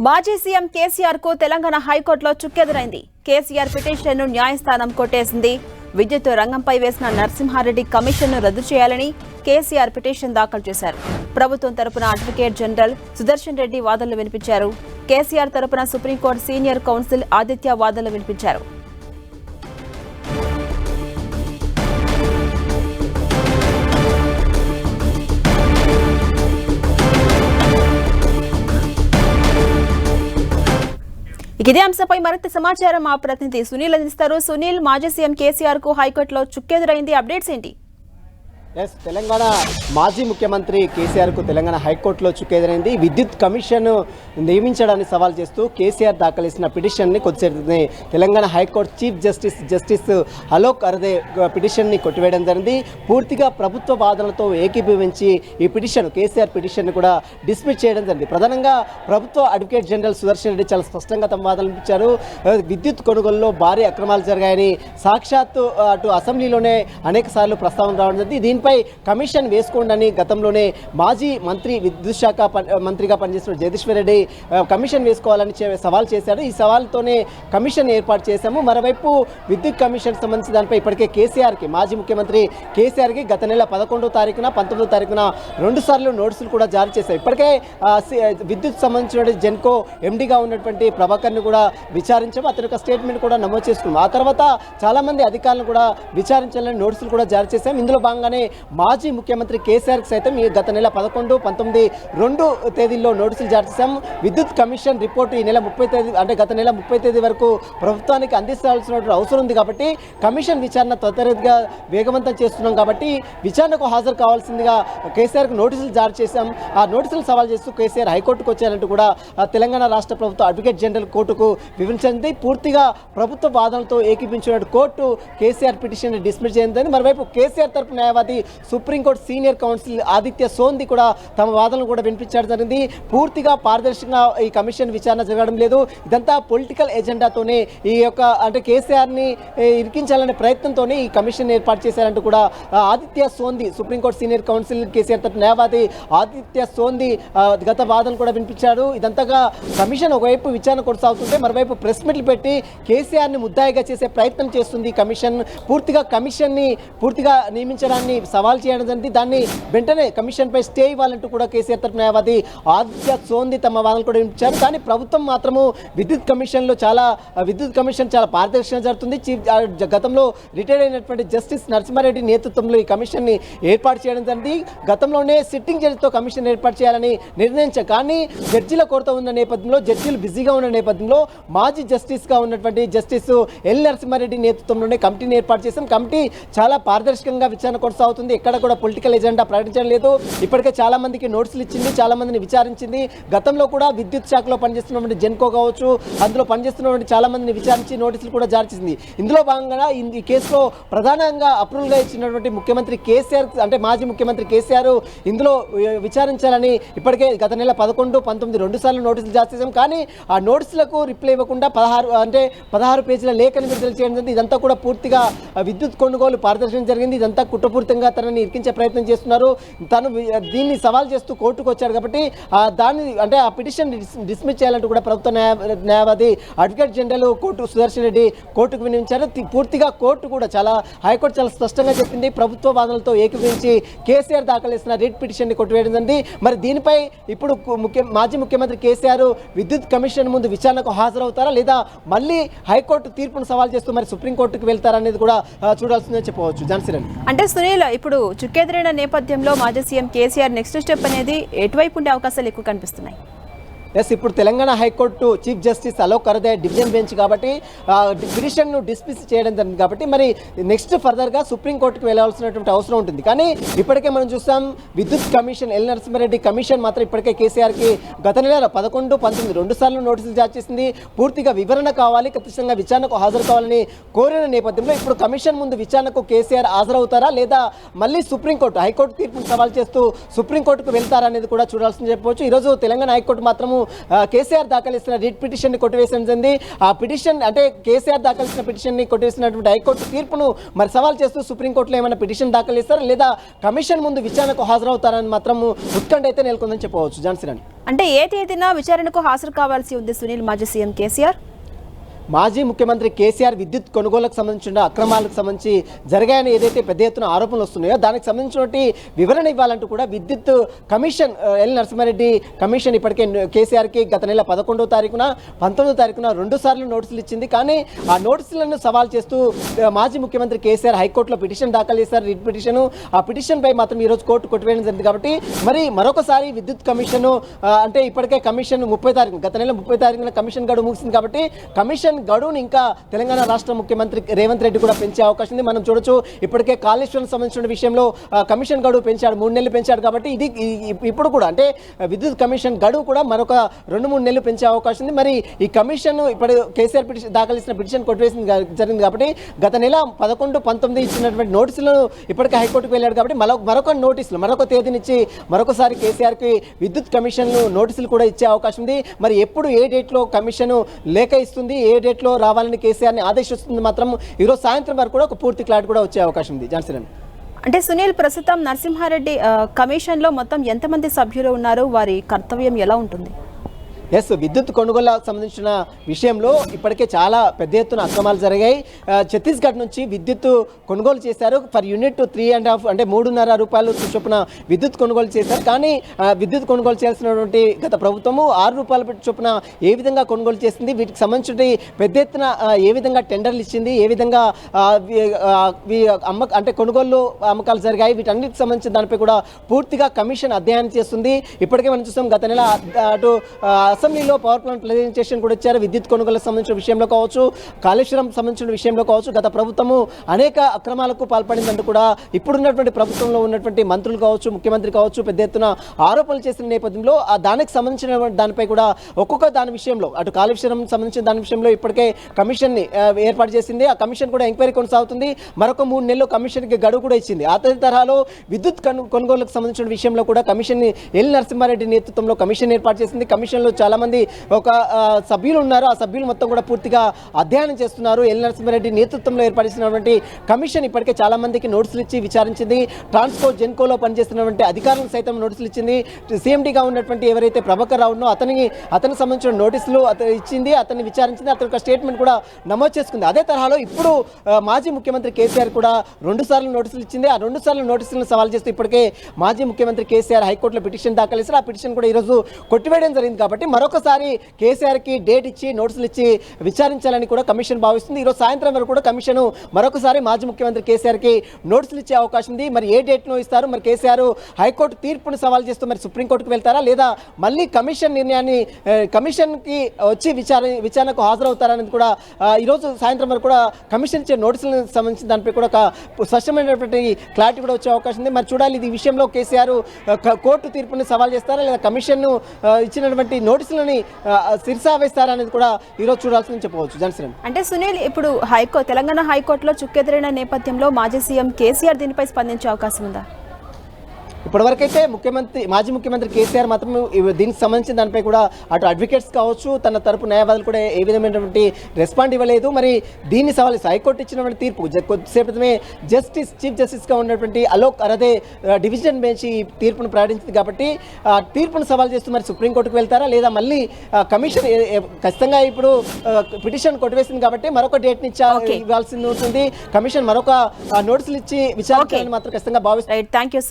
మాజీ సీఎం కేసీఆర్ కు తెలంగాణ హైకోర్టులో చుక్కెదురైంది. కేసీఆర్ పిటిషన్ను న్యాయస్థానం కొట్టేసింది. విద్యుత్ రంగంపై వేసిన నరసింహారెడ్డి కమిషన్ను రద్దు చేయాలని కేసీఆర్ పిటిషన్ దాఖలు చేశారు. ప్రభుత్వం తరపున అడ్వకేట్ జనరల్ సుదర్శన్ రెడ్డి వాదనలు వినిపించారు. కేసీఆర్ తరపున సుప్రీంకోర్టు సీనియర్ కౌన్సిల్ ఆదిత్య వాదనలు వినిపించారు. ఇదే అంశంపై మరింత సమాచారం మా ప్రతినిధి సునీల్ అందిస్తారు. సునీల్, మాజీ సీఎం కేసీఆర్ కు హైకోర్టులో చుక్కెదురైంది, అప్డేట్స్ ఏంటి? తెలంగాణ మాజీ ముఖ్యమంత్రి కేసీఆర్ కు తెలంగాణ హైకోర్టులో చుక్కెదురైంది. విద్యుత్ కమిషన్ నియమించడాన్ని సవాల్ చేస్తూ కేసీఆర్ దాఖలు చేసిన పిటిషన్ని కొద్దిసేపు Telangana high court chief justice Alok Aradhe పిటిషన్ని కొట్టివేయడం జరిగింది. పూర్తిగా ప్రభుత్వ వాదనలతో ఏకీభవించి ఈ కేసీఆర్ పిటిషన్ కూడా డిస్మిస్ చేయడం జరిగింది. ప్రధానంగా ప్రభుత్వ అడ్వకేట్ జనరల్ సుదర్శన్ రెడ్డి చాలా స్పష్టంగా తమ వాదనలు ఇచ్చారు. విద్యుత్ కొనుగోలులో భారీ అక్రమాలు జరిగాయని సాక్షాత్తు అటు అసెంబ్లీలోనే అనేక సార్లు ప్రస్తావన రావడం జరిగింది. దీనిపై కమిషన్ వేసుకోండి గతంలోనే మాజీ మంత్రి విద్యుత్ శాఖ మంత్రిగా పనిచేస్తున్న జగదీశ్వర్ రెడ్డి కమిషన్ వేసుకోవాలని సవాల్ చేశారు. ఈ సవాల్తోనే కమిషన్ ఏర్పాటు చేశాము. మరోవైపు విద్యుత్ కమిషన్ సంబంధించి దానిపై ఇప్పటికే కేసీఆర్కి మాజీ ముఖ్యమంత్రి కేసీఆర్కి గత నెల 11వ తారీఖున 19వ తారీఖున 2 సార్లు నోటీసులు కూడా జారీ చేశారు. ఇప్పటికే విద్యుత్ సంబంధించిన జెన్కో ఎండీగా ఉన్నటువంటి ప్రభాకర్ని కూడా విచారించాము. అతని యొక్క స్టేట్మెంట్ కూడా నమోదు చేసుకున్నాం. ఆ తర్వాత చాలామంది అధికారులను కూడా విచారించాలని నోటీసులు కూడా జారీ చేశాం. ఇందులో భాగంగానే మాజీ ముఖ్యమంత్రి కేసీఆర్కి సైతం ఈ గత నెల 11, 19, 2 తేదీల్లో నోటీసులు జారీ చేశాం. విద్యుత్ కమిషన్ రిపోర్టు ఈ నెల 30 తేదీ అంటే గత నెల 30 తేదీ వరకు ప్రభుత్వానికి అందించాల్సిన అవసరం ఉంది కాబట్టి కమిషన్ విచారణ త్వరితగతిగా వేగవంతం చేస్తున్నాం కాబట్టి విచారణకు హాజరు కావాల్సిందిగా కేసీఆర్కు నోటీసులు జారీ చేశాం. ఆ నోటీసులు సవాల్ చేస్తూ కేసీఆర్ హైకోర్టుకు వచ్చారంటూ కూడా తెలంగాణ రాష్ట్ర ప్రభుత్వ అడ్వకేట్ జనరల్ కోర్టుకు వివరించింది. పూర్తిగా ప్రభుత్వ వాదనలతో ఏకీపించిన కోర్టు కేసీఆర్ పిటిషన్ డిస్మిస్ చేయిందని. మరోవైపు కేసీఆర్ తరపు న్యాయవాది supreme court senior council Aditya Sondhi కూడా తమ వాదనలు కూడా వినిపించడం జరిగింది. పూర్తిగా పారదర్శకంగా ఈ కమిషన్ విచారణ జరగడం లేదు. ఇదంతా పొలిటికల్ ఎజెండాతోనే ఈ యొక్క అంటే కేసీఆర్ని ఇరికించాలనే ప్రయత్నంతోనే ఈ కమిషన్ ఏర్పాటు చేశారంటూ కూడా Aditya Sondhi supreme court senior council KCR తరపు న్యాయవాది ఆదిత్య సోంది గత వాదన కూడా వినిపించారు. ఇదంతగా కమిషన్ ఒకవైపు విచారణ కొనసాగుతుంటే మరోవైపు ప్రెస్ మీట్లు పెట్టి కేసీఆర్ని ముద్దాయిగా చేసే ప్రయత్నం చేస్తుంది కమిషన్. కమిషన్ని పూర్తిగా నియమించడాన్ని సవాల్ చేయడం జరిగింది. దాన్ని వెంటనే కమిషన్పై స్టే ఇవ్వాలంటూ కూడా కేసీఆర్ తరపు న్యాయవాది ఆదిత్య సోంది తమ వాదనలు కూడా వినిపించారు. కానీ ప్రభుత్వం మాత్రము విద్యుత్ కమిషన్ చాలా పారదర్శకంగా జరుగుతుంది. గతంలో రిటైర్ అయినటువంటి జస్టిస్ నరసింహారెడ్డి నేతృత్వంలో ఈ కమిషన్ని ఏర్పాటు చేయడం జరిగింది. గతంలోనే సిట్టింగ్ జడ్జితో కమిషన్ ఏర్పాటు చేయాలని నిర్ణయించారు. కానీ జడ్జీల కొరత ఉన్న నేపథ్యంలో జడ్జీలు బిజీగా ఉన్న నేపథ్యంలో మాజీ జస్టిస్గా ఉన్నటువంటి జస్టిస్ ఎల్ నరసింహారెడ్డి నేతృత్వంలోనే కమిటీని ఏర్పాటు చేశాం. కమిటీ చాలా పారదర్శకంగా విచారణ కొనసాగుతుంది. ఎక్కడ కూడా పొలిటికల్ ఎజెండా ప్రకటించడం లేదు. ఇప్పటికే చాలా మందికి నోటీసులు ఇచ్చింది, చాలా మందిని విచారించింది. గతంలో కూడా విద్యుత్ శాఖలో పనిచేస్తున్నటువంటి జెన్కో కావచ్చు, అందులో పనిచేస్తున్నటువంటి చాలా మందిని విచారించి నోటీసులు కూడా జారీ చేసింది. ఇందులో భాగంగా ఈ కేసులో ప్రధానంగా అప్రూవల్గా ఇచ్చినటువంటి ముఖ్యమంత్రి కేసీఆర్ అంటే మాజీ ముఖ్యమంత్రి కేసీఆర్ ఇందులో విచారించాలని ఇప్పటికే గత నెల 11, 19, 2 సార్లు నోటీసులు జారీ చేశాం. కానీ ఆ నోటీసులకు రిప్లై ఇవ్వకుండా 16 పేజీల లేఖను విడుదల చేయడం జరిగింది. ఇదంతా కూడా పూర్తిగా విద్యుత్ కొనుగోలు పారదర్శకం జరిగింది. ఇదంతా కుట్రపూరితంగా తనని ఇరికించే ప్రయత్నం చేస్తున్నారు. తను దీన్ని సవాల్ చేస్తూ కోర్టుకు వచ్చాడు కాబట్టి దాన్ని అంటే ఆ పిటిషన్ డిస్మిస్ చేయాలంటూ కూడా ప్రభుత్వ న్యాయవాది అడ్వకేట్ జనరల్ సుదర్శన్ రెడ్డి కోర్టుకు వినిపించారు. పూర్తిగా కోర్టు కూడా హైకోర్టు చాలా స్పష్టంగా చెప్పింది. ప్రభుత్వ వాదనలతో ఏకీభవించి కేసీఆర్ దాఖలు చేసిన రిట్ పిటిషన్ని కొట్టివేయడం జరిగింది. మరి దీనిపై ఇప్పుడు మాజీ ముఖ్యమంత్రి కేసీఆర్ విద్యుత్ కమిషన్ ముందు విచారణకు హాజరవుతారా లేదా మళ్ళీ హైకోర్టు తీర్పును సవాల్ చేస్తూ మరి సుప్రీంకోర్టుకు వెళ్తారా అనేది కూడా చూడాల్సిందని చెప్పవచ్చు. జాన్సీరన్ అంటే సునీల్, ఇప్పుడు చుక్కెదురైన నేపథ్యంలో మాజీ సీఎం కేసీఆర్ నెక్స్ట్ స్టెప్ అనేది ఎటువైపు ఉండే అవకాశాలు ఎక్కువ కనిపిస్తున్నాయి? ఇప్పుడు Telangana high court chief justice Alok Aradhe division bench కాబట్టి పిటిషన్ను డిస్మిస్ చేయడం జరిగింది కాబట్టి మరి నెక్స్ట్ ఫర్దర్గా సుప్రీంకోర్టుకు వెళ్లాల్సినటువంటి అవసరం ఉంటుంది. కానీ ఇప్పటికే మనం చూస్తాం విద్యుత్ కమిషన్ ఎల్ నరసింహారెడ్డి కమిషన్ మాత్రం ఇప్పటికే కేసీఆర్కి గత నెల 11, 19, 2 సార్లు నోటీసులు జారీ చేసింది. పూర్తిగా వివరణ కావాలి, ఖచ్చితంగా విచారణకు హాజరు కావాలని కోరిన నేపథ్యంలో ఇప్పుడు కమిషన్ ముందు విచారణకు కేసీఆర్ హాజరవుతారా లేదా మళ్ళీ సుప్రీంకోర్టు హైకోర్టు తీర్పును సవాల్ చేస్తూ సుప్రీంకోర్టుకు వెళ్తారా అనేది కూడా చూడాల్సింది చెప్పవచ్చు. ఈరోజు తెలంగాణ హైకోర్టు మాత్రము కేసీఆర్ దాఖలు చేసిన రిట్ పిటిషన్ని కొట్టివేసిన జరిగింది. ఆ పిటిషన్ అంటే కేసీఆర్ దాఖలు చేసిన పిటిషన్ని కొట్టివేసినటువంటి హైకోర్టు తీర్పును మరి సవాల్ చేస్తూ సుప్రీంకోర్టులో ఏమైనా పిటిషన్ దాఖలు చేస్తారా లేదా కమిషన్ ముందు విచారణకు హాజరవుతారని మాత్రం ఉత్కంఠ అయితే నెలకొందని చెప్పవచ్చు. జాన్సన్ అంటే ఏ తేదీన విచారణకు హాజరు కావాల్సి ఉంది సునీల్ మాజీ సీఎం కేసీఆర్? మాజీ ముఖ్యమంత్రి కేసీఆర్ విద్యుత్ కొనుగోలుకు సంబంధించిన అక్రమాలకు సంబంధించి జరిగాయని ఏదైతే పెద్ద ఎత్తున ఆరోపణలు వస్తున్నాయో దానికి సంబంధించినటువంటి వివరణ ఇవ్వాలంటూ కూడా విద్యుత్ కమిషన్ ఎల్ నరసింహారెడ్డి కమిషన్ ఇప్పటికే కేసీఆర్కి గత నెల 11వ తారీఖున 19వ తారీఖున 2 సార్లు నోటీసులు ఇచ్చింది. కానీ ఆ నోటీసులను సవాల్ చేస్తూ మాజీ ముఖ్యమంత్రి కేసీఆర్ హైకోర్టులో పిటిషన్ దాఖలు చేశారు, రిట్ పిటిషన్. ఆ పిటిషన్పై మాత్రం ఈరోజు కోర్టు కొట్టివేయడం జరిగింది. కాబట్టి మరి మరొకసారి విద్యుత్ కమిషన్ అంటే ఇప్పటికే కమిషన్ 30 తారీఖు గత నెల 30 తారీఖున కమిషన్ గడువు ముగిసింది. కాబట్టి కమిషన్ గడువును ఇంకా తెలంగాణ రాష్ట్ర ముఖ్యమంత్రి రేవంత్ రెడ్డి కూడా పెంచే అవకాశం ఉంది. మనం చూడొచ్చు ఇప్పటికే కాళేశ్వరం సంబంధించిన విషయంలో కమిషన్ గడువు పెంచాడు, 3 నెలలు పెంచాడు. కాబట్టి ఇది ఇప్పుడు కూడా అంటే విద్యుత్ కమిషన్ గడువు కూడా మరొక 2-3 నెలలు పెంచే అవకాశం ఉంది. మరి ఈ కమిషన్ ఇప్పుడు కేసీఆర్ పిటిషన్ దాఖలు చేసిన పిటిషన్ కొట్టివేసింది జరిగింది. కాబట్టి గత నెల 11, 19 ఇచ్చినటువంటి నోటీసులను ఇప్పటికే హైకోర్టుకు వెళ్ళాడు. కాబట్టి మరొక నోటీసులు మరొక తేదీనిచ్చి మరొకసారి కేసీఆర్కి విద్యుత్ కమిషన్ నోటీసులు కూడా ఇచ్చే అవకాశం ఉంది. మరి ఎప్పుడు ఏ డేట్లో కమిషన్ లేఖ ఇస్తుంది, ఏ డేట్లో రావాలని కేసీఆర్ని ఆదేశిస్తుంది మాత్రం ఈరోజు సాయంత్రం వరకు కూడా ఒక పూర్తి క్లారిటీ కూడా వచ్చే అవకాశం ఉంది. జాన్సన్ అంటే సునీల్ ప్రస్తుతం నరసింహారెడ్డి కమిషన్లో మొత్తం ఎంతమంది సభ్యులు ఉన్నారు, వారి కర్తవ్యం ఎలా ఉంటుంది? విద్యుత్ కొనుగోలుకు సంబంధించిన విషయంలో ఇప్పటికే చాలా పెద్ద ఎత్తున అక్రమాలు జరిగాయి. ఛత్తీస్గఢ్ నుంచి విద్యుత్ కొనుగోలు చేశారు. ఫర్ యూనిట్ 3.5 అంటే 3.5 రూపాయలు చొప్పున విద్యుత్ కొనుగోలు చేశారు. కానీ విద్యుత్ కొనుగోలు చేయాల్సినటువంటి గత ప్రభుత్వము 6 రూపాయల చొప్పున ఏ విధంగా కొనుగోలు చేసింది, వీటికి సంబంధించి పెద్ద ఎత్తున ఏ విధంగా టెండర్లు ఇచ్చింది, ఏ విధంగా అంటే కొనుగోలు అమ్మకాలు జరిగాయి, వీటన్నిటికి సంబంధించిన దానిపై కూడా పూర్తిగా కమిషన్ అధ్యయనం చేస్తుంది. ఇప్పటికే మనం చూస్తాం గత నెల అటు అసెంబ్లీలో పవర్ ప్లాంట్ ప్రెజెంటేషన్ కూడా ఇచ్చారు. విద్యుత్ కొనుగోలుకు సంబంధించిన విషయంలో కావచ్చు, కాళేశ్వరం సంబంధించిన విషయంలో కావచ్చు, గత ప్రభుత్వము అనేక అక్రమాలకు పాల్పడిందంటూ కూడా ఇప్పుడున్నటువంటి ప్రభుత్వంలో ఉన్నటువంటి మంత్రులు కావచ్చు, ముఖ్యమంత్రి కావచ్చు పెద్ద ఎత్తున ఆరోపణలు చేసిన నేపథ్యంలో దానికి సంబంధించిన దానిపై కూడా ఒక్కొక్క దాని విషయంలో అటు కాళేశ్వరం సంబంధించిన దాని విషయంలో ఇప్పటికే కమిషన్ని ఏర్పాటు చేసింది. ఆ కమిషన్ కూడా ఎంక్వైరీ కొనసాగుతుంది. మరొక 3 నెలలు కమిషన్కి గడువు కూడా ఇచ్చింది. ఆ తరహాలో విద్యుత్ కొనుగోలుకు సంబంధించిన విషయంలో కూడా కమిషన్ ఎల్ నరసింహారెడ్డి నేతృత్వంలో కమిషన్ ఏర్పాటు చేసింది. కమిషన్లో చాలా మంది ఒక సభ్యులు ఉన్నారు. ఆ సభ్యులు మొత్తం కూడా పూర్తిగా అధ్యయనం చేస్తున్నారు. ఎల్ నరసింహారెడ్డి నేతృత్వంలో ఏర్పడినటువంటి కమిషన్ ఇప్పటికే చాలా మందికి నోటీసులు ఇచ్చి విచారించింది. ట్రాన్స్కో జెన్కోలో పనిచేస్తున్నటువంటి అధికారులను సైతం నోటీసులు ఇచ్చింది. సీఎండీగా ఉన్నటువంటి ఎవరైతే ప్రభాకర్ రావు ఉన్నో అతనికి సంబంధించిన నోటీసులు ఇచ్చింది, అతన్ని విచారించింది, అతని ఒక స్టేట్మెంట్ కూడా నమోదు చేసుకుంది. అదే తరహాలో ఇప్పుడు మాజీ ముఖ్యమంత్రి కేసీఆర్ కూడా 2 సార్లు నోటీసులు ఇచ్చింది. ఆ 2 సార్లు నోటీసులను సవాల్ చేస్తూ ఇప్పటికే మాజీ ముఖ్యమంత్రి కేసీఆర్ హైకోర్టులో పిటిషన్ దాఖలు చేశారు. ఆ పిటిషన్ కూడా ఈరోజు కొట్టివేయడం జరిగింది. కాబట్టి మరొకసారి కేసీఆర్కి డేట్ ఇచ్చి నోటీసులు ఇచ్చి విచారించాలని కూడా కమిషన్ భావిస్తుంది. ఈరోజు సాయంత్రం వరకు కూడా కమిషన్ మరొకసారి మాజీ ముఖ్యమంత్రి కేసీఆర్కి నోటీసులు ఇచ్చే అవకాశం ఉంది. మరి ఏ డేట్ను ఇస్తారు, మరి కేసీఆర్ హైకోర్టు తీర్పును సవాల్ చేస్తూ మరి సుప్రీంకోర్టుకు వెళ్తారా లేదా మళ్ళీ కమిషన్ నిర్ణయాన్ని కమిషన్కి వచ్చి విచారణకు హాజరవుతారనేది కూడా ఈరోజు సాయంత్రం వరకు కూడా కమిషన్ ఇచ్చే నోటీసులకు సంబంధించిన దానిపై కూడా ఒక స్పష్టమైనటువంటి క్లారిటీ కూడా వచ్చే అవకాశం ఉంది. మరి చూడాలి ఇది విషయంలో కేసీఆర్ కోర్టు తీర్పుని సవాల్ చేస్తారా లేదా కమిషన్ ఇచ్చినటువంటి నోటీసులని శిరసావేస్తారా అనేది కూడా ఈరోజు చూడాల్సిందని చెప్పవచ్చు. జాన్సన్ అంటే సునీల్ ఇప్పుడు తెలంగాణ హైకోర్టులో చుక్కెదిరిన నేపథ్యంలో మాజీ సీఎం కేసీఆర్ దీనిపై స్పందించే అవకాశం ఉందా? ఇప్పటివరకైతే మాజీ ముఖ్యమంత్రి కేసీఆర్ మాత్రం దీనికి సంబంధించిన దానిపై కూడా అటు అడ్వకేట్స్ కావచ్చు, తన తరపు న్యాయవాదులు కూడా ఏ విధమైనటువంటి రెస్పాండ్ ఇవ్వలేదు. మరి దీన్ని సవాల్ హైకోర్టు ఇచ్చినటువంటి తీర్పు కొద్దిసేపటిమే చీఫ్ జస్టిస్గా ఉన్నటువంటి అలోక్ అరదే డివిజన్ బెంచ్ ఈ తీర్పును ప్రకటించింది. కాబట్టి తీర్పును సవాల్ చేస్తూ మరి సుప్రీంకోర్టుకు వెళ్తారా లేదా మళ్ళీ కమిషన్ ఖచ్చితంగా ఇప్పుడు పిటిషన్ కొట్టివేసింది కాబట్టి మరొక డేట్ని ఇవ్వాల్సింది ఉంటుంది. కమిషన్ మరొక నోటీసులు ఇచ్చి విచారించాలని మాత్రం ఖచ్చితంగా భావిస్తారు. Thank you.